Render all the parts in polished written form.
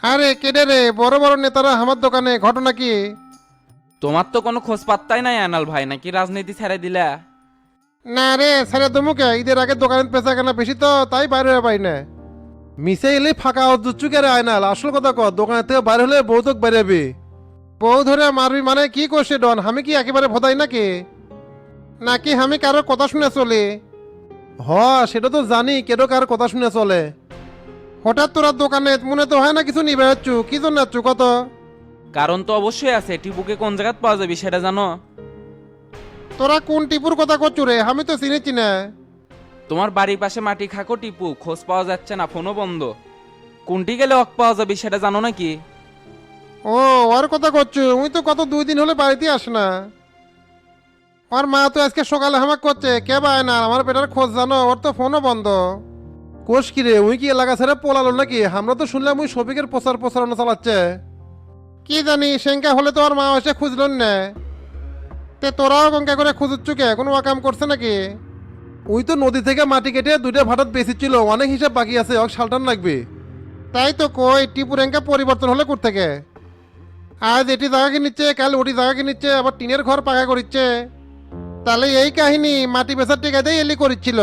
আরে কেডে রে, বড় বড় নেতারা আমার দোকানে, ঘটনা কি? তোমার তো কোনো খোঁজ পাত্তাই নাই আনাল ভাই, নাকি রাজনীতি ছেড়ে দিলা? না রে ছেড়ে দমুকে, ঈদের আগে দোকানে পেঁচা কেনা বেশি তো তাই বাইরে হয়ে পাই না। মিশে এলে ফাঁকা হচ্ছে কে রে আয়নাল, আসল কথা কর, দোকানের থেকে বাইরে হলে বউ তোক বেরোবি। বউ ধরে মারবি মানে কি করছে ডন? আমি কি একেবারে ভদাই নাকি? নাকি আমি কারো কথা শুনে চলি? হ, সেটা তো জানি কেডো কার কথা শুনে চলে। হঠাৎ তোরা দোকানে মনে তো হয় না কিছু নিবে যাচ্ছু, কি জন্য যাচ্ছু কত? কারণ তো অবশ্যই আছে, টিপুকে কোন জায়গায় পাওয়া যাবে সেটা জানো? তোরা কোন টিপুর কথা করছু রে? আমি তো চিনেছি না। তোমার বাড়ির পাশে মাটি খাকো টিপু, খোঁজ পাওয়া যাচ্ছে না, ফোনও বন্ধ। কোনটি গেলে অক পাওয়া যাবে সেটা জানো নাকি? ও, ওর কথা করছু? উই তো কত 2 দিন হলে বাড়িতে আসে না। ওর মা তো আজকে সকালে হামাক করছে, কে বায় না আমার বেটার খোঁজ জানো? ওর তো ফোনও বন্ধ। কোষ কি রে, উই কি এলাকা ছেড়ে পলালো নাকি? আমরা তো শুনলাম উই শফিকের প্রচারণা চালাচ্ছে। কি জানি, সেঙ্কা হলে তো ওর মা এসে খুঁজল না। তে তোরাও গঙ্গা করে খুঁজুচ্ছু কে? কোনো কাম করছে নাকি? উই তো নদী থেকে মাটি কেটে 2টা ভাটাত বেঁচেছিল, অনেক হিসাব বাকি আছে, ওকে সালটান লাগবে। তাই তো কই, টিপুরেঙ্কা পরিবর্তন হলে কোথা থেকে? আজ এটি জায়গা কিনিচ্ছে, কাল ওটি জায়গা কিনিচ্ছে, আবার টিনের ঘর পাকা করিচ্ছে। তাহলে এই কাহিনী মাটি বেচার টিকাতেই এলি করিচ্ছিল।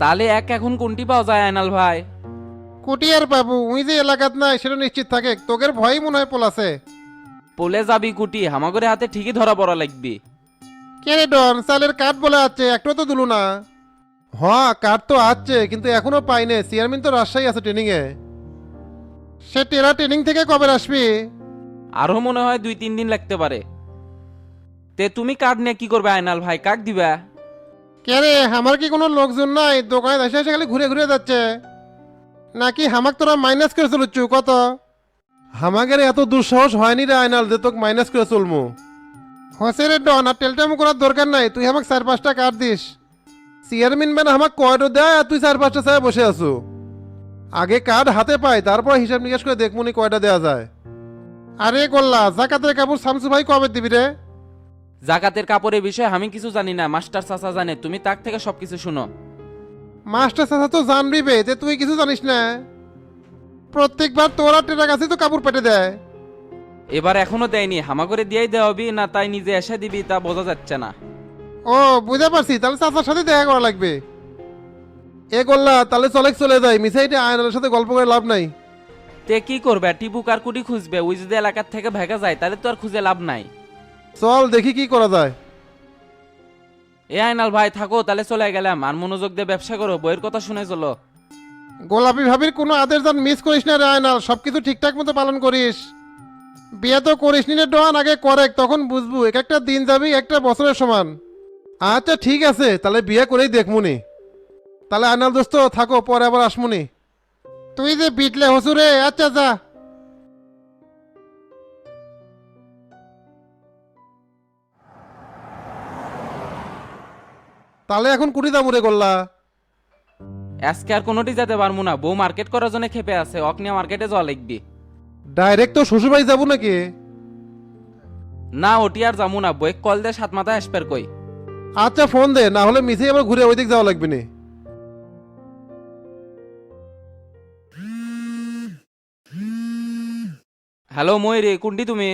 তাহলে এক এখন কোনটি পাওয়া যায় আনাল ভাই? কুটি আর বাবু, উই যে এলাকাত নাই সেটা নিশ্চিত থাকে, তোকের ভয়ই মনে হয় পোলাছে। পোলে যাবি কুটি, হামাগরে হাতে ঠিকই ধরা পড়া লাগবি। কে রে ডন, চালের কাঠ বলে আছে, একটু তো দুলু না। হ, কাঠ তো আছে কিন্তু এখনো পাইনে, চেয়ারম্যান তো রাজশাহী আছে ট্রেনিং এ। সে টেরা ট্রেনিং থেকে কবে আসবি? আরো মনে হয় 2-3 দিন লাগতে পারে। তে তুমি কার্ড নিয়ে কি করবে আয়নাল ভাই, কাক দিবা? কে রে, আমার কি কোনো লোকজন নাই? দোকানে এসে এসে খালি ঘুরে ঘুরে যাচ্ছে। নাকি হামাক তোরা মাইনাস করে চলুচ্ছু কত? হামাগের এত দুঃসাহস হয়নি রে আয়নাল যে তোকে মাইনাস করে চলমু। হসে রে ডন, আর টেলটামু করার দরকার নাই, তুই আমাকে 4-5টা কার্ড দিস। চেয়ারম্যান ম্যান আমাক কয়টো দেয় আর তুই 4-5টা চায় বসে আছো। আগে কার্ড হাতে পাই, তারপর হিসাব নিকাশ করে দেখমুনি কয়টা দেয়া যায়। আরে গোল্লা, জাকাতের কাপড় শামসু ভাই কবে দিবি রে? জাকাতের কাপড়ের বিষয়ে আমি কিছু জানি না, মাস্টার চাচা জানে, তুমি তাক থেকে সবকিছু শুনো। মাস্টার চাচা তো জানবি বে, যে তুই কিছু জানিস না। প্রত্যেকবার তোরা টেরা কাছে তো কাপড় পেটে দেয়। এবার এখনো দেয়নি, হামাগরে দিয়েই দেওয়া হবি না তাই নিজে এসে দিবি তা বোঝা যাচ্ছে না। ও, বুঝতে পারছি, তাহলে চাচার সাথে দেখা করা লাগবে। এ গোল্লা, তাহলে চলে যায়, মিসাইটে আয়নালের সাথে গল্প করে লাভ নাই। তে কি করবে, টিপু কার কুটি খুঁজবে? ওই যদি এলাকার থেকে ভেগা যায় তাহলে তো আর খুঁজে লাভ নাই। চল দেখি কি করা যায়। এ আয়নাল ভাই থাকো, তাহলে চলে গেলাম। আর মনোযোগ দিয়ে ব্যবসা করো, বইয়ের কথা শুনে চলো। গোলাপি ভাবির কোনো আদেশ দান মিস করিস না রে আয়নাল, সবকিছু ঠিকঠাক মতো পালন করিস। বিয়ে তো করিস নি রে ডন, আগে করেক, তখন বুঝবো এক একটা দিন যাবি একটা বছরের সমান। আচ্ছা ঠিক আছে, তাহলে বিয়ে করেই দেখমুনি। তাহলে আয়নাল দোস্ত থাকো, পরে আবার আসমুনি। তুই যে বিটলে হসুরে, আচ্ছা যা। তাহলে এখন কুটি দামুরে গোল্লা? আজকে আর কোনোটি যেতে পারবো না, বউ মার্কেট করার জন্য খেপে আছে, অক নিয়ে মার্কেটে যাওয়া লাগবি। ডাইরেক্ট তো শ্বশুরবাড়ি যাবো নাকি? না ওটি আর যাবো না, বইক কল দে, 7 মাথায় আসবার কই। আচ্ছা ফোন দে, না হলে মিশে আবার ঘুরে ওই দিক যাওয়া লাগবে না। হ্যালো ময়ূরী, কোনটি তুমি?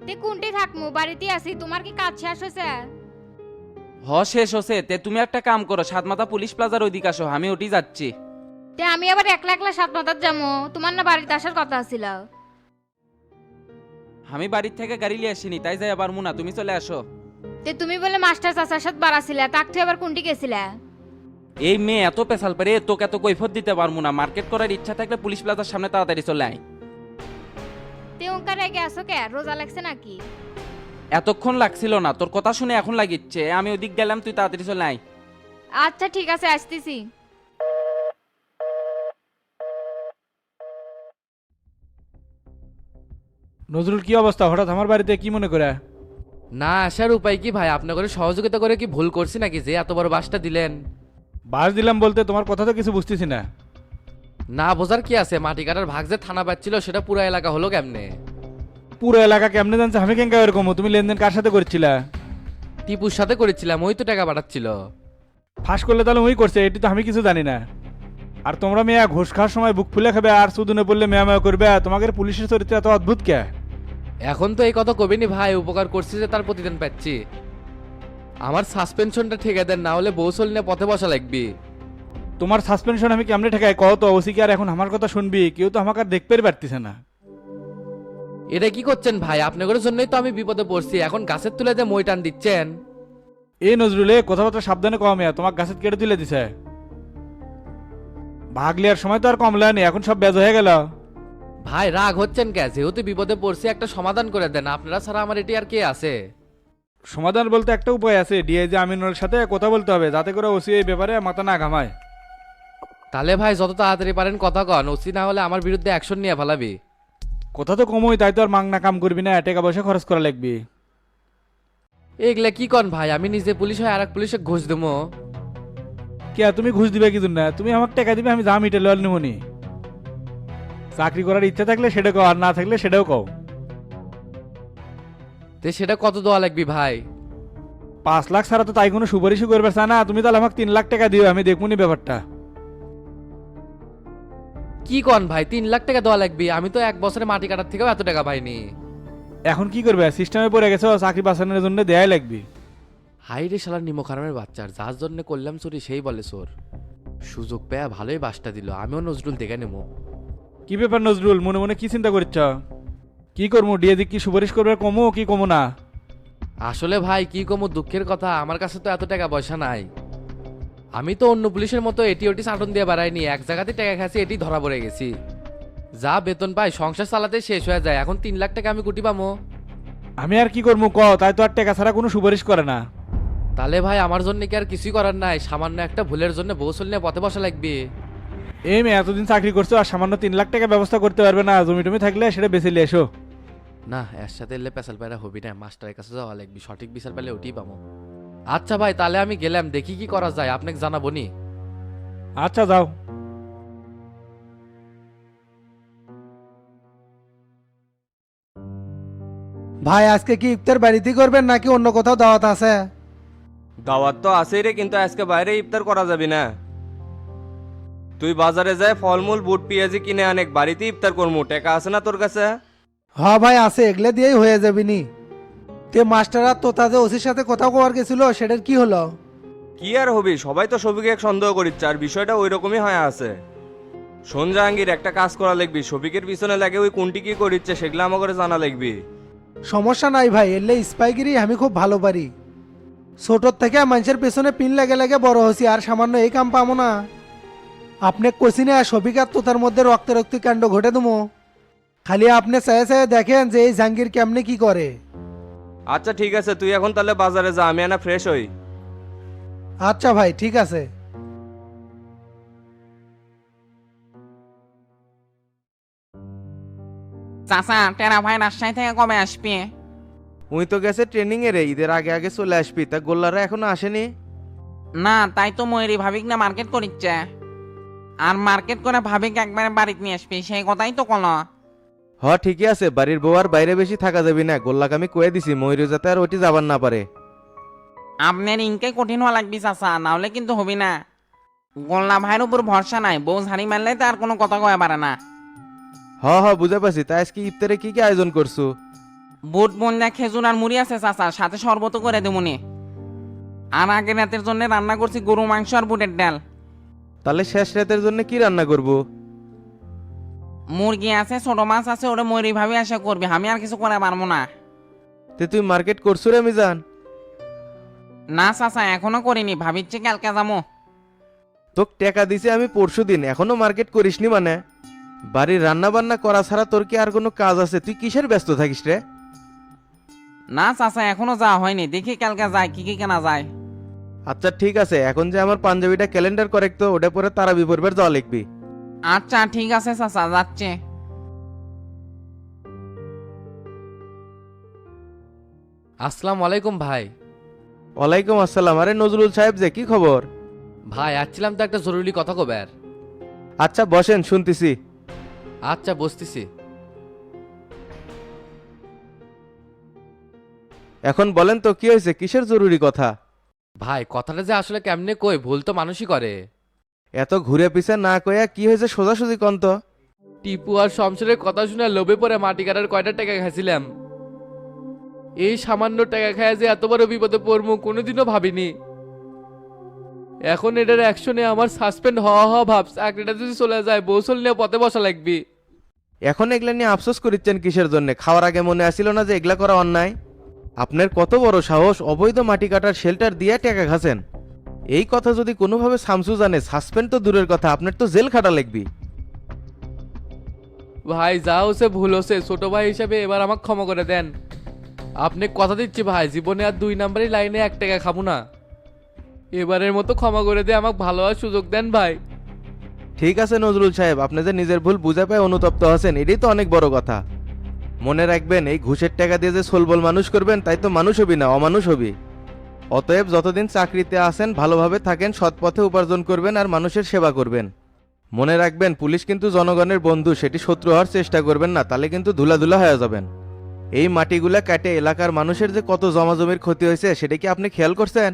তে কোনটি থাকমু, বাড়িতে আছি। তোমার কি কাজ শেষ হয়েছে? শেষ হচ্ছে। তে তুমি একটা কাম করো, 7 মাথা পুলিশ প্লাজার ওইদিকে আসো, আমি ওটি যাচ্ছি। তে আমি আবার একলা একলা 7 মাথার যাবো? তোমার না বাড়িতে আসার কথা ছিল? আমি বাড়ির থেকে গাড়ি নিয়ে আসিনি, তাই যাই পারবো না, তুমি চলে আসো। তে তুমি বলে মাস্টার চাচার সাথে বাড়াছিলে, তাক তুই আবার কোনটি গেছিলে? এই মেয়ে এত পেশাল পারে, তোকে এত কৈফত দিতে পারবো না। মার্কেট করার ইচ্ছা থাকলে পুলিশ প্লাজার সামনে তাড়াতাড়ি চলে আয়। তে ওঙ্কার রেগে আসো কে? রোজা লাগছে নাকি? এতক্ষণ লাগছিল না, তোর কথা শুনে এখন লাগিচ্ছে। আমি ওদিক গেলাম, তুই তাড়াতাড়ি চলে আয়। আচ্ছা ঠিক আছে, আসতেছি। নজরুল, কি অবস্থা? হঠাৎ আমার বাড়িতে কি মনে করে? না আসার উপায় কি ভাই? আপনাদের সহযোগিতা করে কি ভুল করছি নাকি যে এত বড় বাসটা দিলেন? বাস দিলাম বলতে তোমার কথা তো কিছু বুঝতেছি না। না বোঝার কি আছে, মাটি কাটার ভাগ যে থানা পাচ্ছিল সেটা পুরো এলাকা হলো কেমনে? পুরো এলাকা কেমনে জানছে? আমি কেন এরকম? তুমি লেনদেন কার সাথে করছিলা? টিপুর সাথে করেছিলাম, ওই তো টাকা পাঠাচ্ছিল। ফাঁস করলে তাহলে ওই করছে, এটি তো আমি কিছু জানি না। আর তোমরা মেয়া ঘুষ খাওয়ার সময় বুক ফুলে খাবে আর সুদুনে পড়লে মেয়া মেয়া করবে, তোমাদের পুলিশের চরিত্র এত অদ্ভুত কে? এখন তো এই কথা কবিনি ভাই, উপকার করছি যে তার প্রতিদান পাচ্ছি। আমার সাসপেনশনটা ঠেকে দেন, না হলে বৌসল নিয়ে পথে বসা লাগবে। তোমার সাসপেনশন আমি কেমনে ঠেকাই কও তো? ওসি কি আর এখন আমার কথা শুনবি? কেউ তো আমাকে আর দেখতে পারতেছে না। এটা কি করছেন ভাই? আপনাদের জন্যই তো আমি বিপদে পড়ছি, এখন গাছের তুলে দিয়ে মই টান দিচ্ছেন। এই নজরুলে কথাবার্তা সাবধানে কম, তোমাকে গাছের কেটে তুলে দিছে। ভাগ লিয়ার সময় তো আর কমলা নেই, এখন সব বেজ হয়ে গেল। ভাই রাগ হচ্ছেন কে? যেহেতু বিপদে পড়ছি একটা সমাধান করে দেন, আপনারা ছাড়া আমার এটি আর কে আছে? সমাধান বলতে একটা উপায় আছে, ডিআইজি আমিনুলের সাথে কথা বলতে হবে, যাতে করে ওসি এই ব্যাপারে মাথা না ঘামায়। তাহলে ভাই যত তাড়াতাড়ি পারেন কথা কন, ওসি না হলে আমার বিরুদ্ধে অ্যাকশন নিয়ে ফেলাবি। কথা তো কমই, তাই তো আর মাংনা কাম করবি না, টাকা পয়সা খরচ করা লাগবে। এগুলা কি কন ভাই? আমি নিজে পুলিশ হয় আর এক পুলিশে ঘুষ দেবো? কে তুমি ঘুষ দিবে কি জন্য? তুমি আমাকে টাকা দিবে, আমি যা মিটে লল নিমনি। চাকরি করার ইচ্ছা থাকলে সেটা কও, আর না থাকলে সেটাও কও। তে সেটা কত দেওয়া লাগবে ভাই? 5 লাখ ছাড়া তো তাই কোনো সুপারিশই করবে চায় না। তুমি তাহলে আমাকে 3 লাখ টাকা দিও, আমি দেখবনি ব্যাপারটা। কি কন ভাই, 3 লাখ টাকা দেওয়া লাগবে? আমি তো এক বছরে মাটি কাটার থেকেও এত টাকা পাইনি। এখন কি করবে? সিস্টেমে পড়ে গেছো, চাকরি বাঁচানোর জন্য দেয়াই লাগবে। হাই রে শালার নিমো খারামের বাচ্চার, যার জন্য করলাম চুরি সেই বলে চোর। সুযোগ পেয়ে ভালোই বাসটা দিল, আমিও নজরুল দেখে নেবো। কি ব্যাপার নজরুল, মনে মনে কি চিন্তা করছ? কি করবো? ডিএজি কি সুপারিশ করবে, কমো কি কমো না? আসলে ভাই কি কমো, দুঃখের কথা আমার কাছে তো এত টাকা পয়সা নাই। আমি তো অন্য পুলিশের মতো এটি ওটি চাটন দিয়ে বাড়াইনি, এক জায়গাতে টাকা খাচ্ছি, এটি ধরা পড়ে গেছি। যা বেতন পাই সংসার চালাতে শেষ হয়ে যায়, এখন 3 লাখ টাকা আমি কুটি পামো? আমি আর কি করবো ক? তাই তো আর টাকা ছাড়া কোনো সুপারিশ করে না। তাহলে ভাই আমার জন্য কি আর কিছুই করার নাই? সামান্য একটা ভুলের জন্য বউসল নিয়ে পথে বসা লাগবে? এই মেয়ে এতদিন চাকরি করছো আর সামান্য 3 লাখ টাকা ব্যবস্থা করতে পারবে না? জমি টমি থাকলে সেটা বেঁচে নিয়ে এসো। না, এর সাথে এলে পেশাল পায়রা হবি না, মাস্টারের কাছে যাওয়া লাগবে, সঠিক বিচার পেলে ওটিই পাবো। আচ্ছা ভাই, তাহলে আমি গেলাম, দেখি কি করা যায়, আপনাকে জানাবো নি। আচ্ছা যাও। ভাই আজকে কি ইফতার বাড়িতেই করবেন নাকি অন্য কোথাও দাওয়াত আছে? দাওয়াত তো আছেই রে, কিন্তু আজকে বাইরে ইফতার করা যাবে না। তুই বাজারে যায় ফলমূল বুট পেঁয়াজি কিনে আনেক, বাড়িতে ইফতার করমু। টাকা আছে না তোর কাছে? হ্যাঁ ভাই আছে, এগুলো দিয়েই হয়ে যাবে নি। তে মাস্টার আর তোতা যে ওসির সাথে কথা কওয়ার গেছিল সেটার কি হলো? কি আর হবি, সবাই তো সবিকে এক সন্দেহ করিচ্ছে, আর বিষয়টা ওই রকমই হয়ে আছে। শোন জাহাঙ্গীর, একটা কাজ করা লাগবি, সবিকের পিছনে লাগে ওই কোনটি কি করিচ্ছে সেগুলো আমাকে জানা লাগবি। সমস্যা নাই ভাই, এলে স্পাইগিরি আমি খুব ভালো পারি। ছোটোর থেকে মানুষের পেছনে পিন লাগে লাগে বড় হয়েছি, আর সামান্য এই কাম পাবো না। আপনি কোচিনে আর সবিক আর তোতার মধ্যে রক্তারক্তি কাণ্ড ঘটে দেবো। খালি আপনি চায়ে চায়ে দেখেন যে এই জাহাঙ্গীর কেমনে কি করে। আচ্ছা ঠিক আছে, তুই এখন তাহলে বাজারে যা, আমি না ফ্রেশ হই। আচ্ছা ভাই ঠিক আছে। চাচা টেরা ভাই রাজশাহী থেকে কবে আসবে? উই তো গেছে ট্রেনিং এ রে, ঈদের আগে আগে চলে আসবি। তা গোল্লারা এখনো আসেনি? না, তাই তো ময়ূরী ভাবিক না মার্কেট করিচ্ছে, আর মার্কেট করে ভাবিক একবারে বাড়িতে নিয়ে আসবি, সেই কথাই তো কোনো। হ ঠিকই আছে, বাড়ির বউ আর বাইরে বেশি থাকা যাবি না। গোল্লাকে আমি কয়ে দিছি ময়ূর যাতে আর ওটি যাবার না পারে। আপনার ইনকে কঠিন হওয়া লাগবি চাচা, নাহলে কিন্তু হবি না। গোল্লা ভাইয়ের উপর ভরসা নাই, বউ ঝাড়ি মারলে তো আর কোনো কথা কয়ে পারে না। হ হ বুঝে পাচ্ছি। তা আজকে ইফতারে কি কি আয়োজন করছো? বুট বন্যা খেজুর আর মুড়ি আছে চাচা, সাথে শরবত করে দেবনি। আর আগের রাতের জন্য রান্না করছি গরু মাংস আর বুটের ডাল। তাহলে শেষ রাতের জন্য কি রান্না করবো? মুরগি আছে, ছোট মাছ আছে, ওটা ময়ূরী ভাবি আশা করবি, আমি আর কিছু করে পারবো না। তে তুই মার্কেট করছো রে মিজান? না চাচা এখনো করিনি, ভাবিচ্ছি কালকে যাবো। তোকে টাকা দিছে আমি পরশু দিন, এখনো মার্কেট করিসনি মানে? বাড়ির রান্না বান্না করা ছাড়া তোর কি আর কোনো কাজ আছে? তুই কিসের ব্যস্ত থাকিস রে? না চাচা এখনো যাওয়া হয়নি, দেখি কালকে যায় কি কি কেনা যায়। আচ্ছা ঠিক আছে, এখন যে আমার পাঞ্জাবিটা ক্যালেন্ডার করেক্ট, তো ওটা পরে তারা বিপরবের যাওয়া লিখবি। আচ্ছা ঠিক আছে চাচা, যাচ্ছে। আসসালামু আলাইকুম ভাই। ওয়ালাইকুম আসসালাম। আরে নজরুল সাহেব, যে কি খবর? ভাই আসছিলাম তো একটা জরুরি কথা কবার। আচ্ছা বসেন, শুনতেছি। আচ্ছা বসতেছি। এখন বলেন তো কি হয়েছে, কিসের জরুরি কথা? ভাই কথাটা যে আসলে কেমনে কই, ভুল তো মানুষই করে। এত ঘুরে পিছে না কয়া কি হয়েছে সোজাসুজি কন্ত? টিপু আর শমশেরের কথা শুনে লোভে পড়ে মাটি কাটার কয়টা টাকা খাইছিলাম। এই সামান্য টাকা খায় যে এত বড় বিপদে পড়বো কোনোদিনও ভাবিনি। এখন এটার অ্যাকশনে আমার সাসপেন্ড হওয়া হওয়া ভাব, চাকরিটা যদি চলে যায় বৌসল নিয়ে পথে বসা লাগবে। এখন এগুলা নিয়ে আফসোস করিচ্ছেন কিসের জন্য? খাওয়ার আগে মনে আসিল না যে এগুলা করা অন্যায়? আপনার কত বড় সাহস, অবৈধ মাটি কাটার শেল্টার দিয়ে টাকা খাচ্ছেন? এই কথা যদি কোনোভাবে শামসু জানে, সাসপেন্ড তো দূরের কথা, আপনার তো জেল খাটা লাগবে। ভাই যা হচ্ছে ভুল হচ্ছে, ছোট ভাই হিসাবে এবার আমাকে ক্ষমা করে দেন। আপনি কথা দিচ্ছি ভাই, জীবনে আর 2 নাম্বারের লাইনে 1 টাকা খাবো না। এবারের মতো ক্ষমা করে দিয়ে আমাকে ভালো হওয়ার সুযোগ দেন ভাই। ঠিক আছে নজরুল সাহেব, আপনি যে নিজের ভুল বুঝে পায় অনুতপ্ত আছেন, এটাই তো অনেক বড় কথা। মনে রাখবেন, এই ঘুষের টাকা দিয়ে যে সোলবল মানুষ করবেন তাই তো মানুষ হবি না, অমানুষ হবি। অতএব যতদিন চাকরিতে আছেন ভালোভাবে থাকেন, সৎ পথে উপার্জন করবেন আর মানুষের সেবা করবেন। মনে রাখবেন, পুলিশ কিন্তু জনগণের বন্ধু, সেটি শত্রু হওয়ার চেষ্টা করবেন না, তাহলে কিন্তু ধুলাধুলা হয়ে যাবেন। এই মাটিগুলা কাটে এলাকার মানুষের যে কত জমাজমির ক্ষতি হয়েছে সেটা কি আপনি খেয়াল করছেন?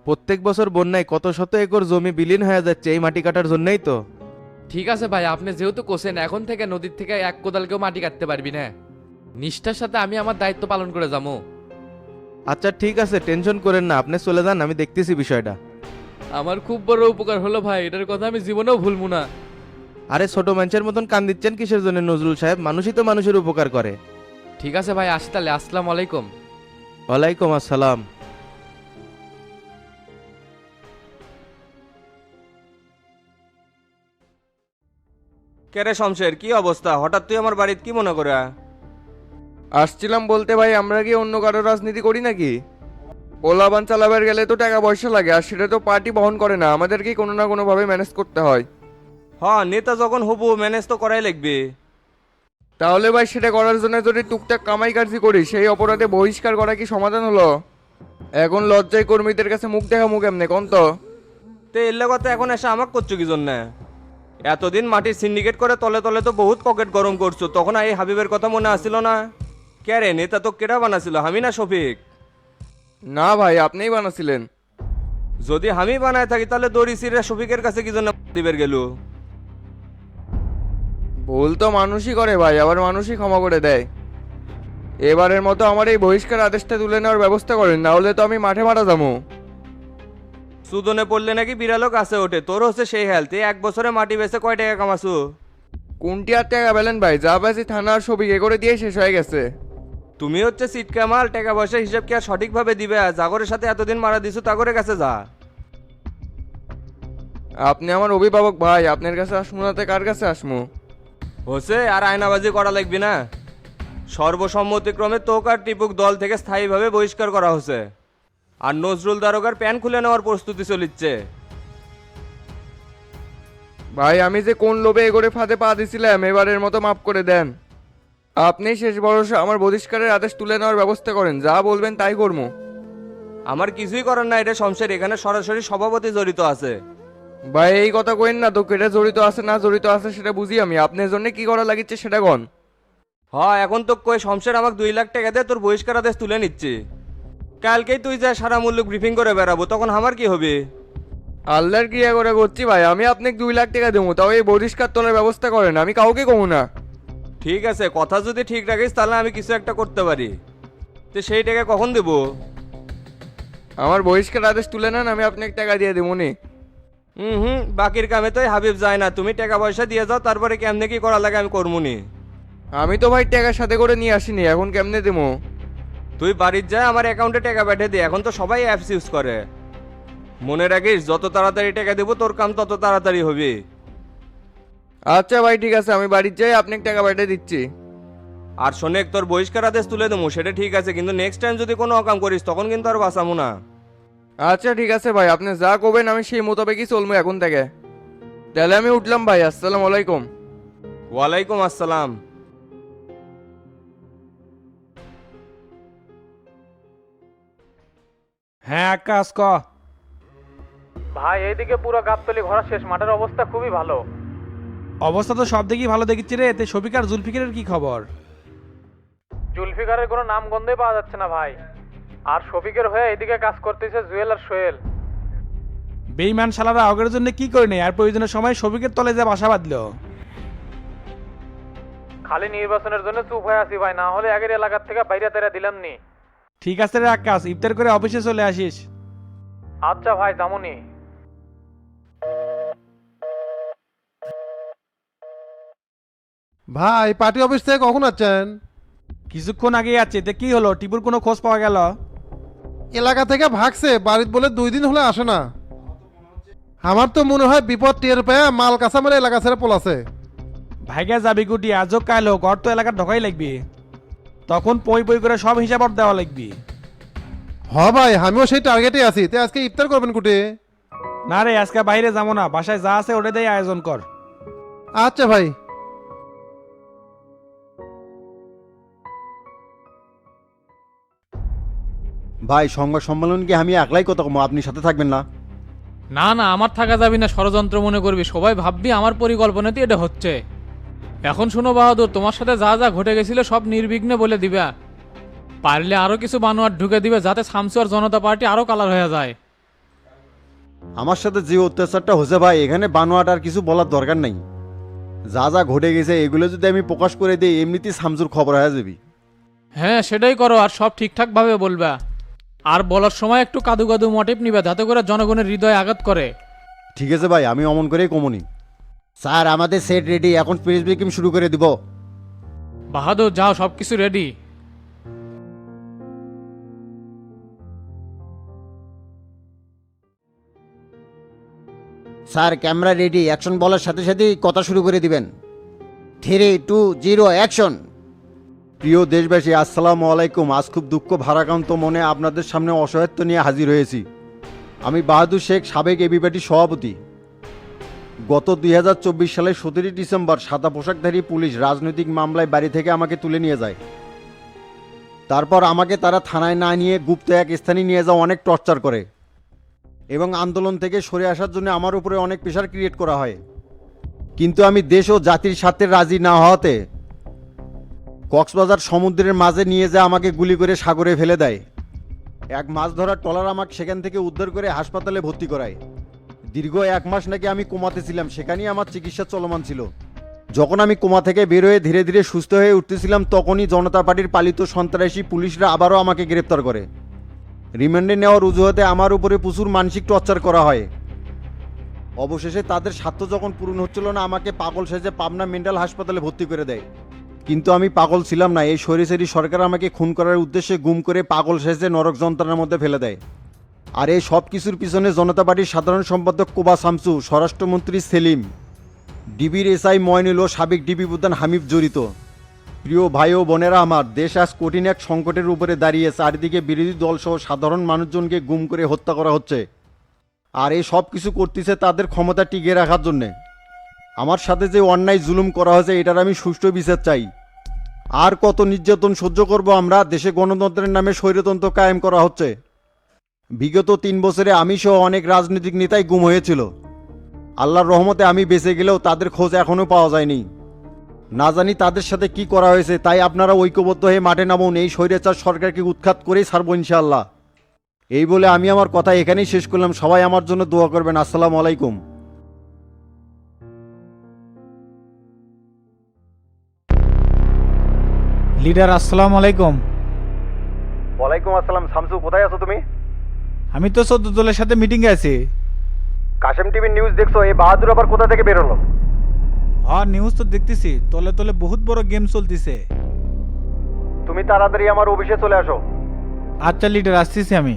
প্রত্যেক বছর বন্যায় কত শত একর জমি বিলীন হয়ে যাচ্ছে এই মাটি কাটার জন্যই তো। ঠিক আছে ভাই, আপনি যেহেতু কোসেন, এখন থেকে নদীর থেকে 1 কোদালকেও মাটি কাটতে পারবি না। নিষ্ঠার সাথে আমি আমার দায়িত্ব পালন করে যাবো। আচ্ছা ঠিক আছে, টেনশন করেন না, আপনি চলে যান, আমি দেখতেছি বিষয়টা। আমার খুব বড় উপকার হলো ভাই, এটার কথা আমি জীবনেও ভুলবো না। আরে ছোট মানুষের মতন কান দিচ্ছেন কিসের জন্য নজরুল সাহেব? মানুষই তো মানুষের উপকার করে। ঠিক আছে ভাই, আসি তাহলে, আসসালামু আলাইকুম। ওয়ালাইকুম আসসালাম। কেরে শমশের, কি অবস্থা? হঠাৎ তুই আমার বাড়িতে কি মনে করে? আসছিলাম বলতে ভাই, আমরা কি অন্য কারো রাজনীতি করি নাকি? পোলাবান চালাবার গেলে তো টাকা পয়সা লাগে, আর সেটা তো পার্টি বহন করে না, আমাদেরকে কোনো না কোনো ভাবে ম্যানেজ করতে হয়। হ্যাঁ, নেতা যখন হবো ম্যানেজ তো করাই লাগবে। তাহলে ভাই সেটা করার জন্য যদি টুকটাক কামাই কার্জি করি, সেই অপরাধে বহিষ্কার করা কি সমাধান হলো? এখন লজ্জায় কর্মীদের কাছে মুখ দেখা মুখ এমনি কোন তো? তে এল্লা কথা এখন এসে আমাকে করছো কি জন্য? এতদিন মাটির সিন্ডিকেট করে তলে তলে তো বহুত পকেট গরম করছো, তখন এই হাবিবের কথা মনে আসছিল না? কে রে, নেতা তো কেডা বানাছিল, আমি না শফিক? না ভাই, আপনিই বানাছিলেন। যদি আমি বানায় থাকি তাহলে দড়ি সিরে শফিকের কাছে কি জন্য দিবের গেল? ভুল তো মানুষই করে ভাই, আবার মানুষই ক্ষমা করে দেয়। এবারের মতো আমার এই বহিষ্কার আদেশটা তুলে নেওয়ার ব্যবস্থা করেন, না হলে তো আমি মাঠে মারা যাবো। সুদনে পড়লে নাকি বিড়ালও কাছে ওঠে, তোর হচ্ছে সেই হেলথ। 1 বছরে মাটি বেচে কয় টাকা কামাছু? কোনটি আর টাকা পেলেন ভাই? যা পাইছি থানার ছবি করে দিয়ে শেষ হয়ে গেছে। তুমি হচ্ছে সিটকামাল, টাকা পয়সা হিসাব কি আর সঠিকভাবে দিবে? জাগরের সাথে এতদিন মারা দিছো, তাগরের কাছে যা। আপনি আমার অভিভাবক ভাই, আপনার কাছে আসমু না তো কার কাছে আসমু? হোসে আর আয়নাবাজি করা লাগবে না। সর্বসম্মতিক্রমে তোক আর টিপুক দল থেকে স্থায়ীভাবে বহিষ্কার করা হচ্ছে, আর নজরুল দারোগার প্যান খুলে নেওয়ার প্রস্তুতি চলিচ্ছে। ভাই আমি যে কোন লোভে এগোরে ফাঁদে পা দিছিলাম, এবারের মতো মাফ করে দেন। আপনি শেষ ভরসা, আমার বহিষ্কারের আদেশ তুলে নেওয়ার ব্যবস্থা করেন, যা বলবেন তাই করবো। আমার কিছুই করার না, এটা শমশের, এখানে সরাসরি সভাপতি জড়িত আছে। ভাই এই কথা কইন না তো, কেটে জড়িত আছে না জড়িত আছে সেটা বুঝি আমি, আপনার জন্য কি করা লাগিচ্ছে সেটা কন। হ্যাঁ, এখন তো কই শমশের আমাকে 2 লাখ টাকা দিয়ে তোর বহিষ্কার আদেশ তুলে নিচ্ছে। কালকেই তুই যা সারা মূল্য ব্রিফিং করে বেড়াবো, তখন আমার কি হবে? আল্লাহর ক্রিয়া করে করছি ভাই, আমি আপনাকে 2 লাখ টাকা দেবো, তাও এই বহিষ্কার তোলার ব্যবস্থা করেন, আমি কাউকে কমু না। ঠিক আছে, কথা যদি ঠিক রাখিস তাহলে আমি কিছু একটা করতে পারি। তো সেই টাকা কখন দেবো? আমার বহিষ্কার আদেশ তুলে নেন, আমি আপনাকে টাকা দিয়ে দেবো নি। বাকির কামে তো হাবিব যায় না, তুমি টাকা পয়সা দিয়ে যাও, তারপরে কেমনে কি করা লাগে আমি করবো নি। আমি তো ভাই টাকা সাথে করে নিয়ে আসিনি, এখন কেমনে দেবো? তুই বাড়ির যা, আমার অ্যাকাউন্টে টাকা পাঠিয়ে দে, এখন তো সবাই অ্যাপস ইউজ করে। মনে রাখিস, যত তাড়াতাড়ি টাকা দেবো তোর কাম তত তাড়াতাড়ি হবে। আচ্ছা ভাই ঠিক আছে, আমি বাড়ির যাই, আপনাকে টাকা পাঠিয়ে দিচ্ছি। আর শোনেক, তোর বহিষ্কার আদেশ তুলে দেবো সেটা ঠিক আছে, কিন্তু নেক্সট টাইম যদি কোনো অকাম করিস তখন কিন্তু আর বাঁচামো না। আচ্ছা ঠিক আছে ভাই, আপনি যা করবেন আমি সেই মোতাবেকই চলবো এখন থেকে। তাহলে আমি উঠলাম ভাই, আসসালামু আলাইকুম। ওয়ালাইকুম আসসালাম। হ্যাঁ কাজ ক। ভাই এইদিকে পুরো গাবতলি ঘোরা শেষ, মাঠের অবস্থা খুবই ভালো। অবস্থা তো সব দিকেই ভালো দেখিচ্ছি রে, এতে শফিক আর জুলফিকারের কি খবর? জুলফিকারের কোনো নাম গন্ধই পাওয়া যাচ্ছে না ভাই, আর শফিকের হয়ে এদিকে কাজ করতেছে জুয়েল আর সোহেল। বেইমান শালারা আগের জন্য কি করে নেই আর প্রয়োজনের সময় শফিকের তলে যা বাসা বাঁধলো। খালি নির্বাচনের জন্য চুপ হয়ে আছি ভাই, না হলে আগের এলাকার থেকে বাইরে তেরা দিলাম নি। ঠিক আছে রে আকাশ, ইফতার করে অফিসে চলে আসিস। আচ্ছা ভাই, যামুনি। ভাই পার্টি অফিস থেকে কখন আছেন? কিছুক্ষণ আগেই আছে, তে কি হলো, টিপুর কোনো খোঁজ পাওয়া গেল? এলাকা থেকে ভাগছে, বাড়িতে বলে 2 দিন হলে আসে না। আমার তো মনে হয় বিপদ টের পেয়ে মাল কাঁচা মেরে এলাকা ছেড়ে পলাছে। ভাইগা যাবি কুটি, আজও কাল হোক, ঘর তো এলাকার ঢোকাই লাগবি, তখন পই পই করে সব হিসাব আর দেওয়া লাগবি। হ ভাই, আমিও সেই টার্গেটে আছি। তে আজকে ইফতার করবেন কুটে? না রে, আজকে বাইরে যাবো না, বাসায় যা আছে ওটা দিয়ে আয়োজন কর। আচ্ছা ভাই। ভাই সংবাদ সম্মেলন কি আমি একলাই কথা কমো, আপনি সাথে থাকবেন না? না না, আমার থাকা যাবি না, ষড়যন্ত্র মনে করবি, সবাই ভাববি আমার পরিকল্পনাতে এটা হচ্ছে। এখন শুনো বাহাদুর, তোমার সাথে যা যা ঘটে গেছিল সব নির্বিঘ্নে বলে দিবা, পারলে আরো কিছু বানোয়ার ঢুকে দিবে যাতে শামসু আর জনতা পার্টি আরো কালার হয়ে যায়। আমার সাথে যে অত্যাচারটা হয়েছে ভাই, এখানে বানোয়াট আর কিছু বলার দরকার নাই। যা যা ঘটে গেছে এগুলো যদি আমি প্রকাশ করে দিই এমনিতেই শামসুর খবর হয়ে যাবি। হ্যাঁ সেটাই করো, আর সব ঠিকঠাক ভাবে বলবা, আর বলার সময় একটু কাদু কাদু মোটিভ নিবে যাতে করে জনগণের হৃদয়ে আঘাত করে। ঠিক আছে ভাই, আমি অমন করেই কমনি। স্যার আমাদের সেট রেডি, এখন প্রেস ব্রিফিং শুরু করে দিব। বাহাদুর যাও, সব কিছু ready. Sir camera ready, action বলার সাথে সাথেই কথা শুরু করে দিবেন। 3, 2, 0 অ্যাকশন। প্রিয় দেশবাসী আসসালামু আলাইকুম। আজ খুব দুঃখ ভারাক্রান্ত মনে আপনাদের সামনে অসহায়ত্ব নিয়ে হাজির হয়েছি। আমি বাহাদুর শেখ, সাবেক এবি পার্টির সভাপতি। গত 2024 সালের 17 ডিসেম্বর সাদা পোশাকধারী পুলিশ রাজনৈতিক মামলায় বাড়ি থেকে আমাকে তুলে নিয়ে যায়। তারপর আমাকে তারা থানায় না নিয়ে গুপ্ত এক স্থানে নিয়ে যাওয়া অনেক টর্চার করে এবং আন্দোলন থেকে সরে আসার জন্য আমার উপরে অনেক প্রেশার ক্রিয়েট করা হয়। কিন্তু আমি দেশ ও জাতির স্বার্থে রাজি না হওয়াতে কক্সবাজার সমুদ্রের মাঝে নিয়ে যা আমাকে গুলি করে সাগরে ফেলে দেয়। এক মাছ ধরার ট্রলার আমাকে সেখান থেকে উদ্ধার করে হাসপাতালে ভর্তি করায়। দীর্ঘ 1 মাস নাকি আমি কোমাতে ছিলাম, সেখানেই আমার চিকিৎসা চলমান ছিল। যখন আমি কোমা থেকে বের হয়ে ধীরে ধীরে সুস্থ হয়ে উঠতেছিলাম তখনই জনতা পার্টির পালিত সন্ত্রাসী পুলিশরা আবারও আমাকে গ্রেপ্তার করে। রিমান্ডে নেওয়ার অজুহাতে আমার উপরে প্রচুর মানসিক টর্চার করা হয়। অবশেষে তাদের স্বার্থ যখন পূরণ হচ্ছিল না আমাকে পাগল সেজে পাবনা মেন্টাল হাসপাতালে ভর্তি করে দেয়। কিন্তু আমি পাগল ছিলাম না, এই স্বৈরাচারী সরকার আমাকে খুন করার উদ্দেশ্যে গুম করে পাগল সেজে নরক যন্ত্রণার মধ্যে ফেলে দেয়। আর এই সব কিছুর পিছনে জনতা পার্টির সাধারণ সম্পাদক কোবা শামসু, স্বরাষ্ট্রমন্ত্রী সেলিম, ডিবির এসআই ময়নুল ও সাবেক ডিবি প্রধান হামিদ জড়িত। প্রিয় ভাই ও বোনেরা আমার, দেশ আজ কঠিন এক সংকটের উপরে দাঁড়িয়ে, চারিদিকে বিরোধী দলসহ সাধারণ মানুষজনকে গুম করে হত্যা করা হচ্ছে। আর এই সব কিছু করতেছে তাদের ক্ষমতা টিকিয়ে রাখার জন্যে। আমার সাথে যে অন্যায় জুলুম করা হয়েছে এটার আমি সুষ্ঠু বিচার চাই। আর কত নির্যাতন সহ্য করব আমরা? দেশে গণতন্ত্রের নামে স্বৈরতন্ত্র কায়েম করা হচ্ছে। বিগত 3 বছরে আমি সহ অনেক রাজনৈতিক নেতাই গুম হয়েছিল। আল্লাহর রহমতে আমি বেঁচে গেলেও তাদের খোঁজ এখনও পাওয়া যায়নি। না জানি তাদের সাথে কি করা হয়েছে, তাই আপনারা ঐক্যবদ্ধ হয়ে মাঠে নামুন। এই স্বৈরাচার সরকারকে উৎখাত করেই ছাড়বো ইনশাআল্লাহ। এই বলে আমি আমার কথা এখানেই শেষ করলাম। সবাই আমার জন্য দোয়া করবেন। আসসালামু আলাইকুম। লিডার আসসালামু আলাইকুম। ওয়ালাইকুম আসসালাম। শামসু, কোথায় আছো তুমি? আমি তো 14 দলের সাথে মিটিংয়ে আছি। কাশেম টিভির নিউজ দেখছো? এই বাহাদুর আবার কোথা থেকে বেরোলো? হ্যাঁ নিউজ তো দেখতেছি, তলে তলে বহুত বড় গেম চলতেছে। তুমি তাড়াতাড়ি আমার অফিসে চলে আসো। আচ্ছা লিডার, আসতেছি আমি।